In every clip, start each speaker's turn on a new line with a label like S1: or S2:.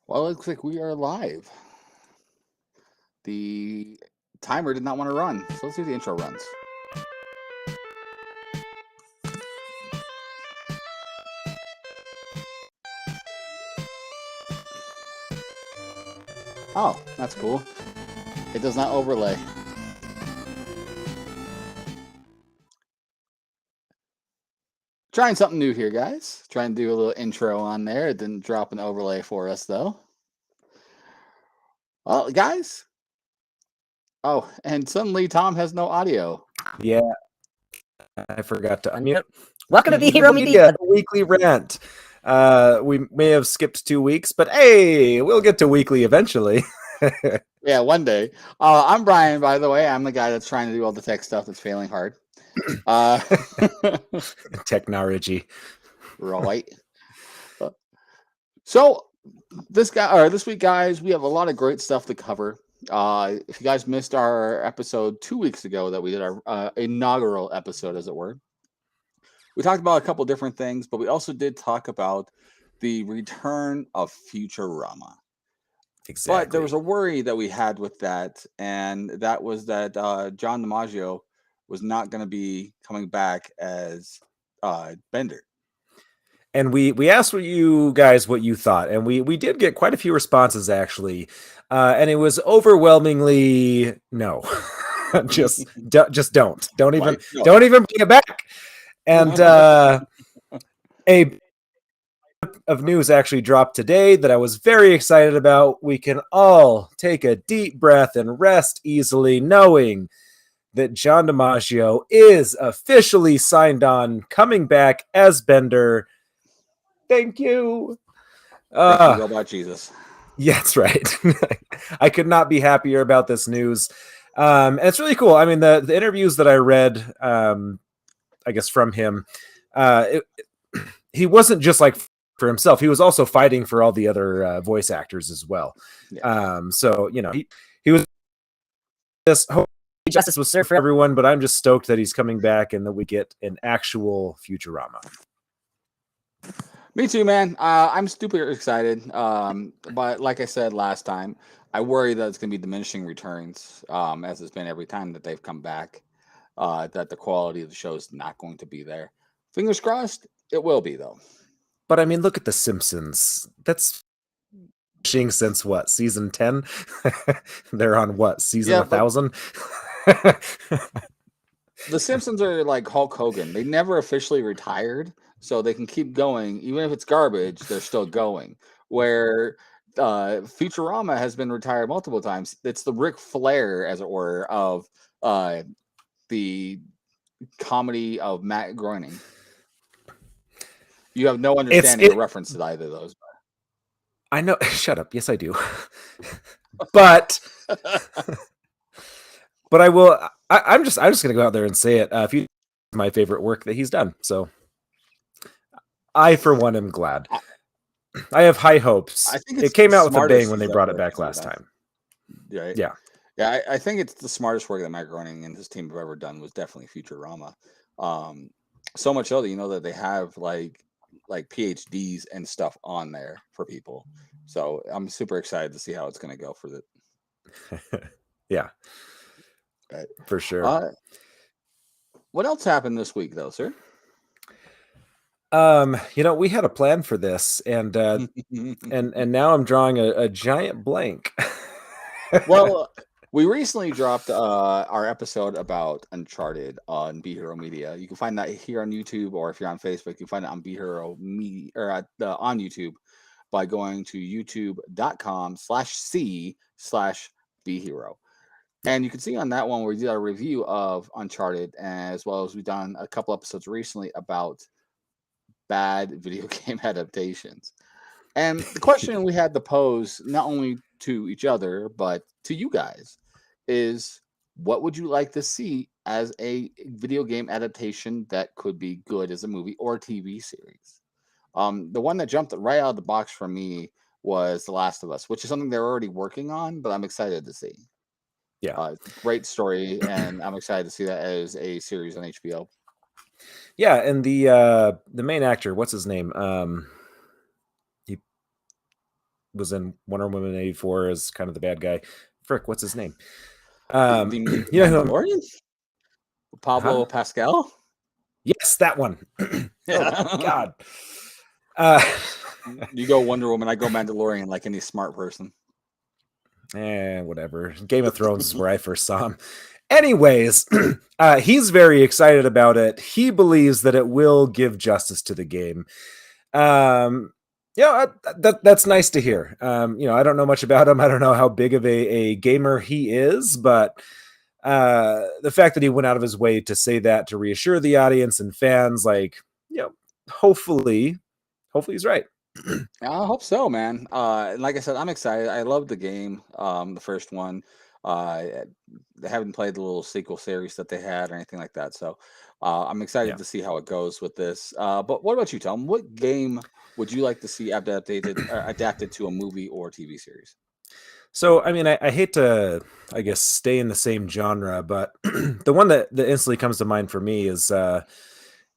S1: Well, it looks like we are live. The timer did not want to run, so let's see if the intro runs. Oh, that's cool. It does not overlay. Trying something new here, guys. Trying to do a little intro on there. It didn't drop an overlay for us, though. Well, guys. Oh, and suddenly Tom has no audio.
S2: Yeah, I forgot to unmute.
S3: Welcome to Be Hero Media,
S2: the weekly rant. We may have skipped 2 weeks, but hey, we'll get to weekly eventually.
S1: Yeah, one day. I'm Brian, by the way. I'm the guy that's trying to do all the tech stuff that's failing hard.
S2: Technology.
S1: Right. So this week, guys, we have a lot of great stuff to cover. If you guys missed our episode 2 weeks ago that we did our inaugural episode, as it were, we talked about a couple different things, but we also did talk about the return of Futurama.
S2: Exactly.
S1: But there was a worry that we had with that, and that was that John Dimaggio was not going to be coming back as Bender.
S2: And we asked you guys what you thought, and we did get quite a few responses actually, and it was overwhelmingly no. just don't even don't even bring it back. And a of news actually dropped today that I was very excited about. We can all take a deep breath and rest easily knowing that John Dimaggio is officially signed on, coming back as Bender. Thank you.
S1: Thank you, Robot Jesus.
S2: Yeah, that's right. I could not be happier about this news. And it's really cool. I mean, the interviews that I read, I guess from him, he wasn't just like for himself. He was also fighting for all the other voice actors as well. Yeah. So, you know, he was this hope
S3: justice was served for
S2: everyone, but I'm just stoked that he's coming back and that we get an actual Futurama.
S1: Me too, man. I'm super excited. But like I said last time, I worry that it's going to be diminishing returns, as it's been every time that they've come back. That the quality of the show is not going to be there. Fingers crossed, it will be though.
S2: But I mean, look at The Simpsons. That's since what, season 10? They're on what, season 1000?
S1: The Simpsons are like Hulk Hogan. They never officially retired, so they can keep going. Even if it's garbage, they're still going. Where Futurama has been retired multiple times. It's the Ric Flair, as it were, of the comedy of Matt Groening. You have no understanding or reference to either of those.
S2: I know. Shut up. Yes, I do. But I will. I'm just going to go out there and say it. If you my favorite work that he's done, so I for one am glad. I have high hopes.
S1: I think
S2: it came out with a bang when they brought it back last time.
S1: Right?
S2: Yeah.
S1: Yeah, I think it's the smartest work that Matt Groening and his team have ever done was definitely Futurama. So much so that you know that they have like PhDs and stuff on there for people. So I'm super excited to see how it's going to go for the.
S2: Yeah, right. For sure.
S1: What else happened this week, though, sir?
S2: You know, we had a plan for this, and and now I'm drawing a giant blank.
S1: Well, we recently dropped our episode about Uncharted on Be Hero Media. You can find that here on YouTube, or if you're on Facebook, you can find it on Be Hero Media or on YouTube by going to youtube.com/c/Be Hero. And you can see on that one where we did a review of Uncharted, as well as we've done a couple episodes recently about bad video game adaptations. And the question we had to pose, not only to each other, but to you guys, is what would you like to see as a video game adaptation that could be good as a movie or TV series? The one that jumped right out of the box for me was The Last of Us, which is something they're already working on, but I'm excited to see.
S2: Yeah.
S1: Great story, and I'm excited to see that as a series on HBO.
S2: Yeah, and the main actor, what's his name? was in Wonder Woman 84 as kind of the bad guy. Frick, what's his name?
S1: The
S2: You know who?
S1: Mandalorian? Pablo Pascal?
S2: Yes, that one.
S1: Yeah.
S2: Oh God.
S1: You go Wonder Woman, I go Mandalorian, like any smart person.
S2: Whatever. Game of Thrones is where I first saw him. Anyways, he's very excited about it. He believes that it will give justice to the game. That's nice to hear. I don't know much about him. I don't know how big of a gamer he is, but the fact that he went out of his way to say that to reassure the audience and fans, like, hopefully he's right.
S1: I hope so, man. Like I said, I'm excited. I love the game, the first one. I haven't played the little sequel series that they had or anything like that, so I'm excited to see how it goes with this. But what about you, Tom? What game would you like to see adapted to a movie or TV series?
S2: So, I mean, I hate to, I guess, stay in the same genre, but the one that instantly comes to mind for me is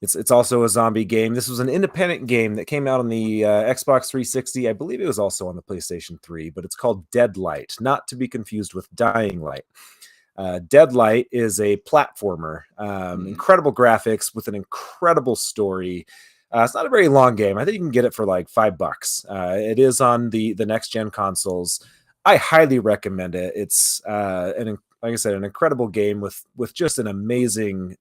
S2: it's also a zombie game. This was an independent game that came out on the Xbox 360. I believe it was also on the PlayStation 3, but it's called Deadlight, not to be confused with Dying Light. Deadlight is a platformer, incredible graphics with an incredible story. It's not a very long game. I think you can get it for like $5. It is on the next gen consoles. I highly recommend it. It's like I said, an incredible game with just an amazing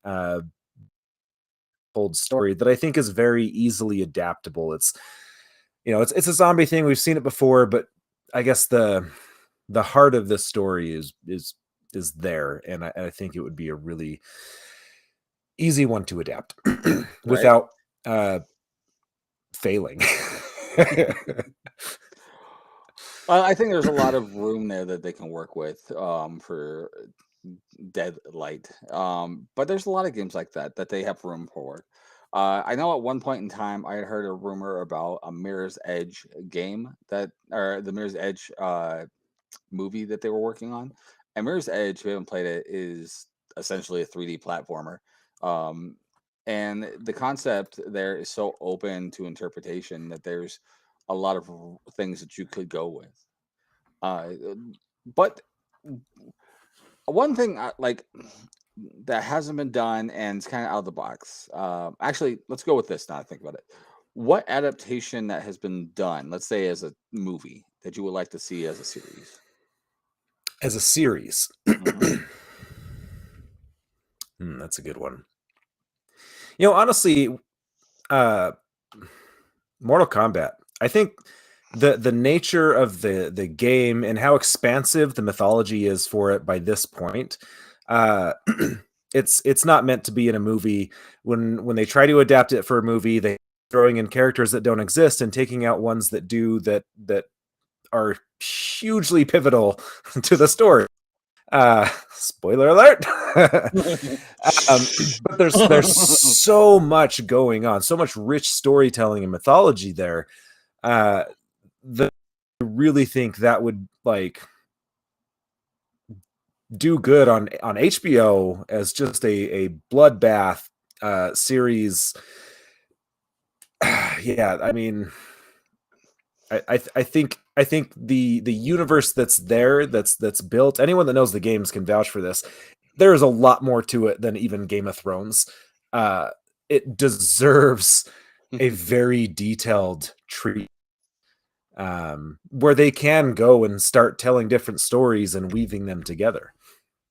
S2: told story that I think is very easily adaptable. It's it's a zombie thing. We've seen it before, but I guess the heart of this story is there, and I think it would be a really easy one to adapt without failing.
S1: I think there's a lot of room there that they can work with for Deadlight. But there's a lot of games like that they have room for. I know at one point in time I had heard a rumor about a Mirror's Edge game or the Mirror's Edge movie that they were working on. And Mirror's Edge, if you haven't played it, is essentially a 3D platformer. And the concept there is so open to interpretation that there's a lot of things that you could go with. Uh, but one thing like that hasn't been done and it's kind of out of the box. Actually, let's go with this now. I think about it. What adaptation that has been done, let's say as a movie, that you would like to see as a series?
S2: As a series.
S1: Mhm.
S2: That's a good one. Honestly, Mortal Kombat. I think the nature of the game and how expansive the mythology is for it by this point, it's not meant to be in a movie. When they try to adapt it for a movie, they throwing in characters that don't exist and taking out ones that do that are hugely pivotal to the story. Spoiler alert. But there's so much going on, so much rich storytelling and mythology there. That I really think that would like do good on HBO as just a bloodbath series. Yeah, I mean, I think the universe that's built. Anyone that knows the games can vouch for this. There is a lot more to it than even Game of Thrones. It deserves a very detailed treatment, where they can go and start telling different stories and weaving them together.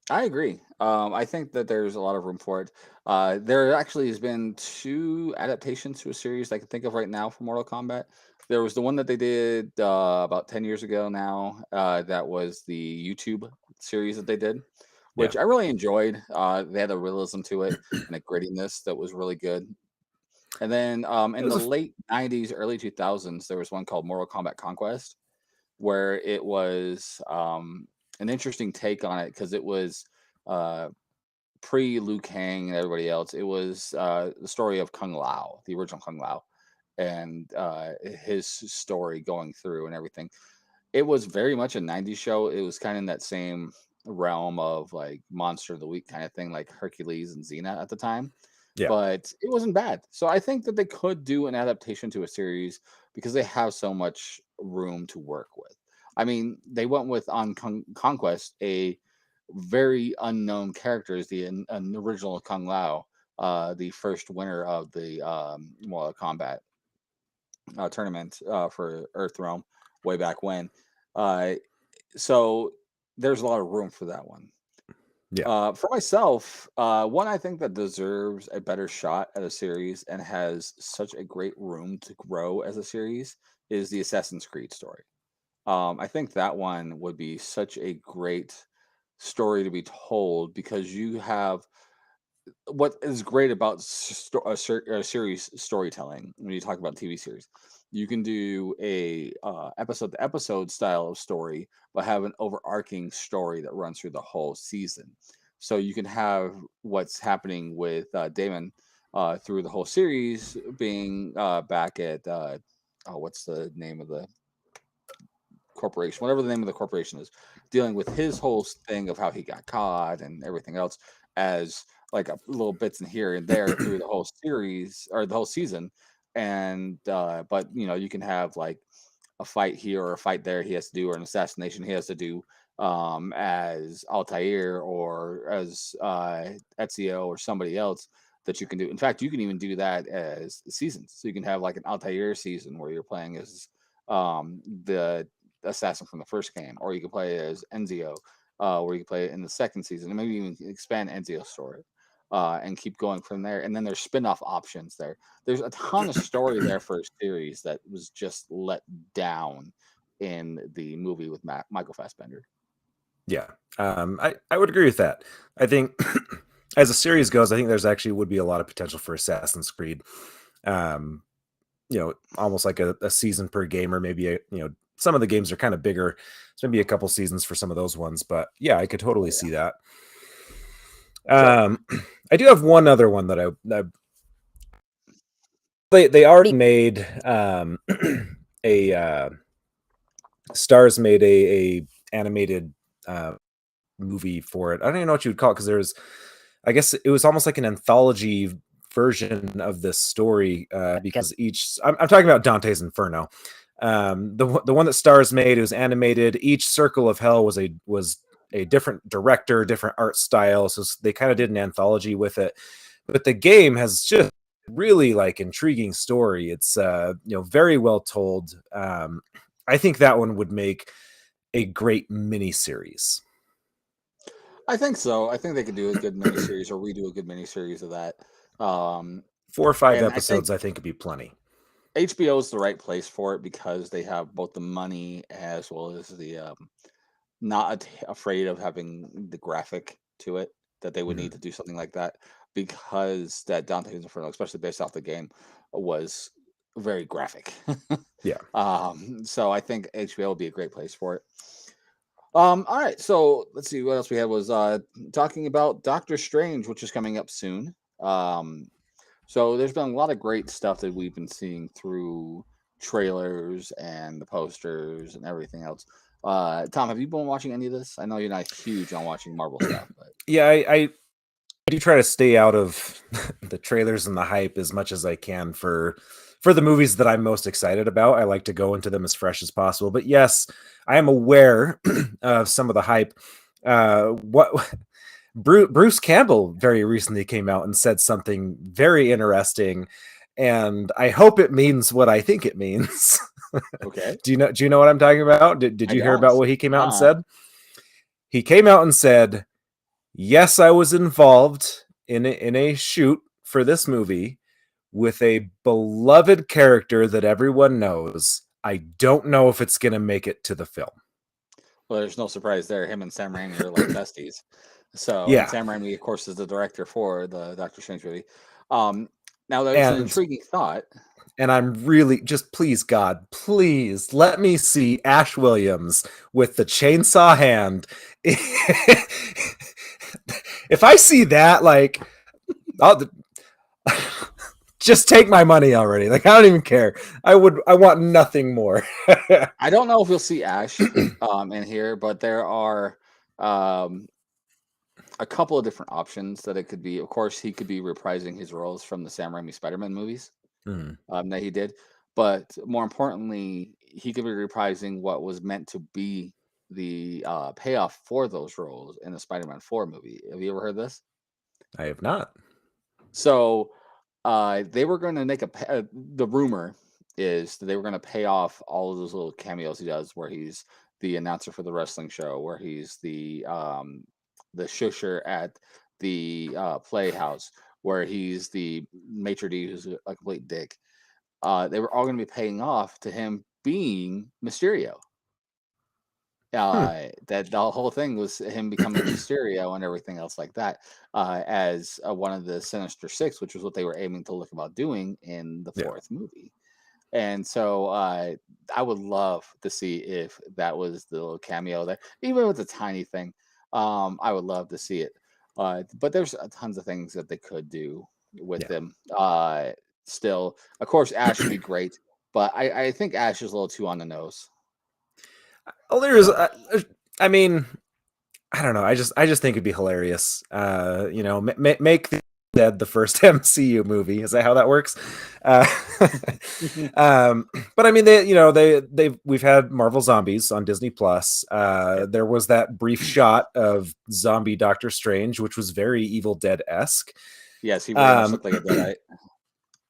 S1: I agree. I think that there's a lot of room for it. There actually has been 2 adaptations to a series I can think of right now for Mortal Kombat. There was the one that they did about 10 years ago now. That was the YouTube series that they did, which I really enjoyed. They had a realism to it and a grittiness that was really good. And then in the late 90s, early 2000s, there was one called Mortal Kombat Conquest, where it was an interesting take on it because it was pre Liu Kang and everybody else. It was the story of Kung Lao, the original Kung Lao, and his story going through and everything. It was very much a 90s show. It was kind of in that same realm of like Monster of the Week kind of thing, like Hercules and Xena at the time.
S2: Yeah.
S1: But it wasn't bad. So I think that they could do an adaptation to a series because they have so much room to work with. I mean, they went with on Conquest a very unknown character is an original Kung Lao, the first winner of the Mortal Kombat tournament for Earth Realm way back when. Uh, so there's a lot of room for that one.
S2: Yeah.
S1: For myself, one I think that deserves a better shot at a series and has such a great room to grow as a series is the Assassin's Creed story. I think that one would be such a great story to be told because you have what is great about a series storytelling when you talk about TV series. You can do a episode to episode style of story, but have an overarching story that runs through the whole season. So you can have what's happening with Damon through the whole series being back at what's the name of the corporation, whatever the name of the corporation is, dealing with his whole thing of how he got caught and everything else as like a little bits in here and there through the whole series or the whole season. And but you can have like a fight here or a fight there he has to do, or an assassination he has to do as Altair or as Ezio or somebody else that you can do. In fact, you can even do that as seasons. So you can have like an Altair season where you're playing as the assassin from the first game, or you can play as Enzio, where you can play it in the second season, and maybe even expand Enzio's story and keep going from there. And then there's spin-off options there. There's a ton of story there for a series that was just let down in the movie with Michael Fassbender.
S2: Yeah. I would agree with that. I think as a series goes, I think there's actually would be a lot of potential for Assassin's Creed. Almost like a season per game, or maybe some of the games are kind of bigger. So maybe a couple seasons for some of those ones, but yeah, I could totally see that.
S1: Sure.
S2: I do have one other one that they already made a Stars made a animated movie for it. I don't even know what you would call it, because I guess it was almost like an anthology version of this story because I'm talking about Dante's Inferno. The one that Stars made, it was animated. Each Circle of Hell was a different director, different art style, so they kind of did an anthology with it. But the game has just really like intriguing story. It's very well told. I think that one would make a great mini series.
S1: I think so. I think they could do a good miniseries, or redo a good miniseries of that.
S2: 4 or 5
S1: and
S2: episodes, I think would be plenty.
S1: HBO is the right place for it because they have both the money as well as the not afraid of having the graphic to it that they would need to do something like that, because that Dante's Inferno, especially based off the game, was very graphic.
S2: Yeah.
S1: So I think HBO will be a great place for it. All right, so let's see what else we had was talking about Doctor Strange, which is coming up soon. So there's been a lot of great stuff that we've been seeing through trailers and the posters and everything else. Tom, have you been watching any of this? I know you're not huge on watching Marvel stuff, but
S2: Yeah, I do try to stay out of the trailers and the hype as much as I can for the movies that I'm most excited about. I like to go into them as fresh as possible. But yes, I am aware of some of the hype. What Bruce Campbell very recently came out and said something very interesting, and I hope it means what I think it means.
S1: okay.
S2: Do you know what I'm talking about? Did
S1: I
S2: you hear
S1: don't.
S2: about what he came out and said? He came out and said, "Yes, I was involved in a shoot for this movie with a beloved character that everyone knows. I don't know if it's going to make it to the film."
S1: Well, there's no surprise there. Him and Sam Raimi are like besties. So,
S2: Yeah.
S1: and Sam Raimi, of course, is the director for the Doctor Strange movie. Now, there's an intriguing thought.
S2: And I'm really just, please, God, please let me see Ash Williams with the chainsaw hand. If I see that, like, I'll just take my money already. Like, I don't even care. I want nothing more.
S1: I don't know if you'll see Ash in here, but there are a couple of different options that it could be. Of course, he could be reprising his roles from the Sam Raimi Spider-Man movies that he did. But more importantly, he could be reprising what was meant to be the payoff for those roles in the Spider-Man 4 movie. Have you ever heard this?
S2: I have not.
S1: So they were going to make the rumor is that they were going to pay off all of those little cameos he does, where he's the announcer for the wrestling show, where he's the shusher at the playhouse, where he's the maitre d' who's a complete dick. They were all going to be paying off to him being Mysterio. That the whole thing was him becoming Mysterio and everything else like that, as one of the Sinister Six, which was what they were aiming to look about doing in the fourth movie. And so I would love to see if that was the little cameo there, even with a tiny thing. I would love to see it. But there's tons of things that they could do with them. Still, of course, Ash would be great, but I think Ash is a little too on the nose.
S2: Oh, there's, I mean, I don't know. I just think it'd be hilarious. Make the Dead the first MCU movie. Is that how that works? But I mean, we've had Marvel Zombies on Disney Plus. There was that brief shot of zombie Doctor Strange, which was very Evil Dead-esque.
S1: Yes, he very much looked like a Deadite.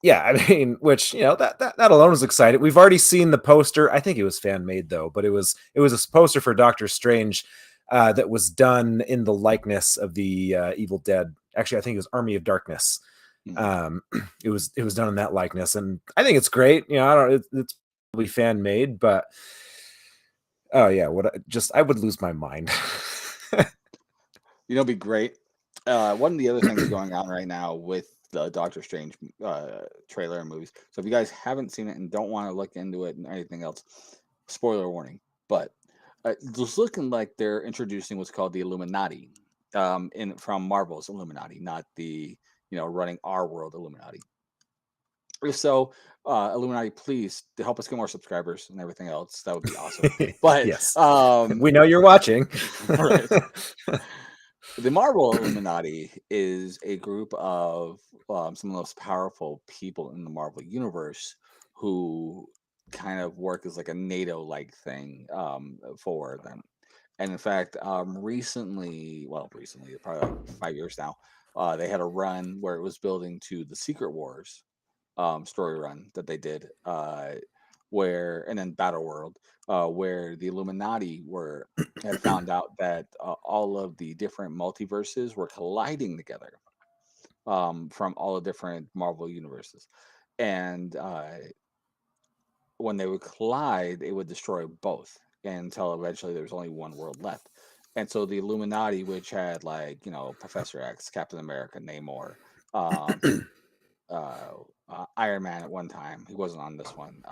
S2: Yeah, I mean, which that alone was exciting. We've already seen the poster. I think it was fan made though, but it was a poster for Doctor Strange that was done in the likeness of the Evil Dead. Actually, I think it was Army of Darkness. It was done in that likeness, and I think it's great. It's probably fan made, but oh yeah, I would lose my mind.
S1: It'd be great. One of the other things going on right now with the Doctor Strange trailer and movies. So if you guys haven't seen it and don't want to look into it and anything else, spoiler warning. But it's looking like they're introducing what's called the Illuminati, from Marvel's Illuminati, not the running our world Illuminati. So Illuminati, please to help us get more subscribers and everything else. That would be awesome. But
S2: yes, we know you're watching.
S1: Right. The Marvel Illuminati is a group of some of the most powerful people in the Marvel universe who kind of work as like a NATO-like thing for them. And in fact, recently, probably like 5 years now, they had a run where it was building to the Secret Wars story run that they did, and then Battle World, where the Illuminati had found out that all of the different multiverses were colliding together from all the different Marvel universes, and when they would collide, it would destroy both until eventually there was only one world left. And so the Illuminati, which had Professor X, Captain America, Namor, Iron Man at one time, he wasn't on this one.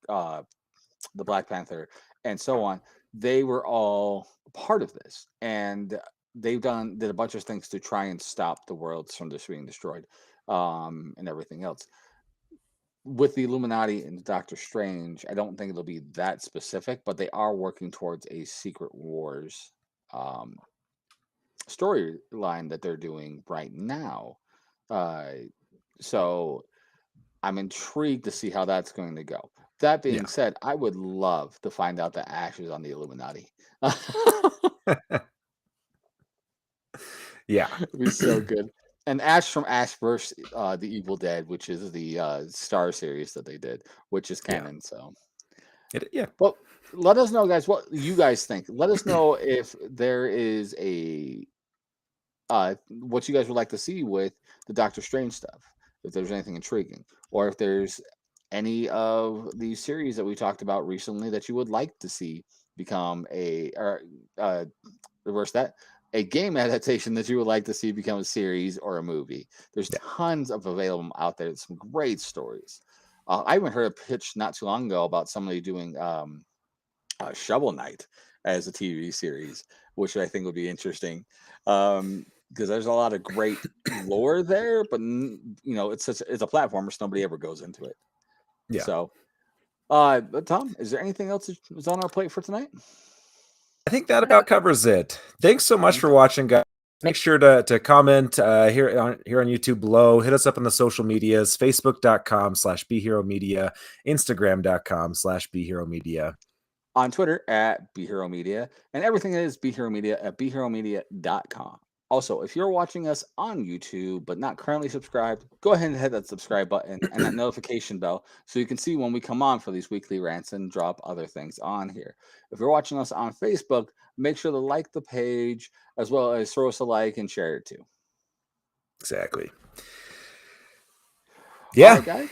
S1: The Black Panther, and so on. They were all part of this, and they've did a bunch of things to try and stop the worlds from just being destroyed, and everything else. With the Illuminati and Doctor Strange, I don't think it'll be that specific, but they are working towards a Secret Wars storyline that they're doing right now. So I'm intrigued to see how that's going to go. That being said, I would love to find out that Ash is on the Illuminati.
S2: Yeah,
S1: it'd be so good. And Ash from Ash vs. The Evil Dead, which is the Star series that they did, which is canon. So, well, let us know, guys, what you guys think. Let us know if there is what you guys would like to see with the Doctor Strange stuff. If there's anything intriguing, or if there's any of these series that we talked about recently that you would like to see become a game adaptation that you would like to see become a series or a movie. There's tons of available out there. Some great stories. I even heard a pitch not too long ago about somebody doing Shovel Knight as a TV series, which I think would be interesting. Because there's a lot of great lore there, but it's a platformer, so nobody ever goes into it. Yeah. So, but Tom, is there anything else that's on our plate for tonight?
S2: I think that about covers it. Thanks so much for watching, guys. Make sure to comment here on YouTube below. Hit us up on the social medias, facebook.com/BeHeroMedia, instagram.com/BeHeroMedia.
S1: On Twitter at BeHeroMedia, and everything is BeHeroMedia at BeHeroMedia.com. Also, if you're watching us on YouTube but not currently subscribed, go ahead and hit that subscribe button and that notification bell so you can see when we come on for these weekly rants and drop other things on here. If you're watching us on Facebook, make sure to like the page as well as throw us a like and share it too.
S2: Exactly. Yeah.
S1: All right, guys.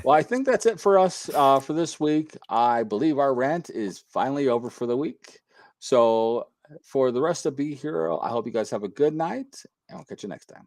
S1: Well, I think that's it for us for this week. I believe our rant is finally over for the week. So for the rest of Be Hero, I hope you guys have a good night, and I'll catch you next time.